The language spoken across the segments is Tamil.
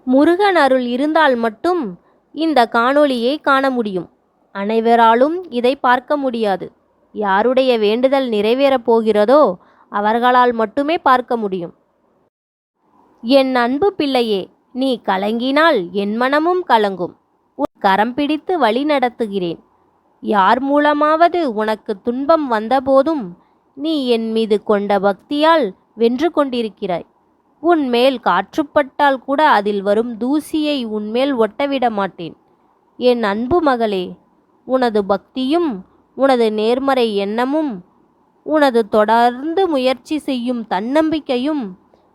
முருகன் அருள் இருந்தால் மட்டும் இந்த காணொளியை காண முடியும். அனைவராலும் இதை பார்க்க முடியாது. யாருடைய வேண்டுதல் நிறைவேறப் போகிறதோ அவர்களால் மட்டுமே பார்க்க முடியும். என் அன்பு பிள்ளையே, நீ கலங்கினால் என் மனமும் கலங்கும். உன் கரம் பிடித்து வழி நடத்துகிறேன். யார் மூலமாவது உனக்கு துன்பம் வந்தபோதும் நீ என் மீது கொண்ட பக்தியால் வென்று கொண்டிருக்கிறாய். உன்மேல் காற்றுப்பட்டால் கூட அதில் வரும் தூசியை உன்மேல் ஒட்டவிட மாட்டேன். என் அன்பு மகளே, உனது பக்தியும் உனது நேர்மறை எண்ணமும் உனது தொடர்ந்து முயற்சி செய்யும் தன்னம்பிக்கையும்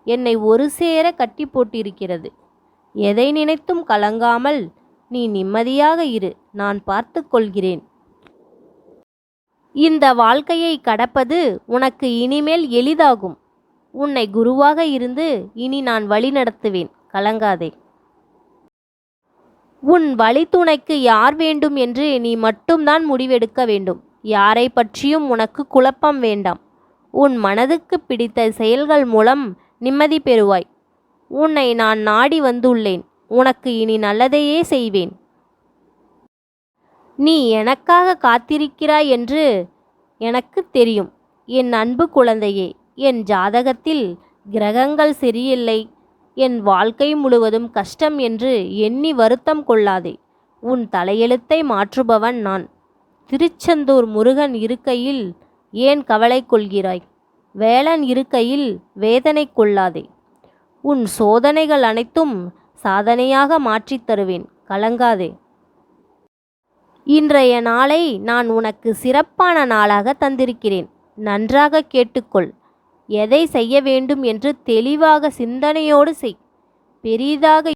என்னை ஒரு சேர கட்டி போட்டிருக்கிறது. எதை நினைத்தும் கலங்காமல் நீ நிம்மதியாக இரு. நான் பார்த்து கொள்கிறேன். இந்த வாழ்க்கையை கடப்பது உனக்கு இனிமேல் எளிதாகும். உன்னை குருவாக இருந்து இனி நான் வழி நடத்துவேன். கலங்காதே. உன் வழித்துணைக்கு யார் வேண்டும் என்று நீ மட்டும்தான் முடிவெடுக்க வேண்டும். யாரை பற்றியும் உனக்கு குழப்பம் வேண்டாம். உன் மனதுக்கு பிடித்த செயல்கள் மூலம் நிம்மதி பெறுவாய். உன்னை நான் நாடி வந்துள்ளேன். உனக்கு இனி நல்லதையே செய்வேன். நீ எனக்காக காத்திருக்கிறாய் என்று எனக்கு தெரியும். என் அன்பு குழந்தையே, என் ஜாதகத்தில் கிரகங்கள் சரியில்லை, என் வாழ்க்கை முழுவதும் கஷ்டம் என்று எண்ணி வருத்தம் கொள்ளாதே. உன் தலையெழுத்தை மாற்றுபவன் நான். திருச்செந்தூர் முருகன் இருக்கையில் ஏன் கவலை கொள்கிறாய்? வேலன் இருக்கையில் வேதனை கொள்ளாதே. உன் சோதனைகள் அனைத்தும் சாதனையாக மாற்றித் தருவேன். கலங்காதே. இன்றைய நாளை நான் உனக்கு சிறப்பான நாளாக தந்திருக்கிறேன். நன்றாக கேட்டுக்கொள். எதை செய்ய வேண்டும் என்று தெளிவாக சிந்தனையோடு செய். பெரிதாக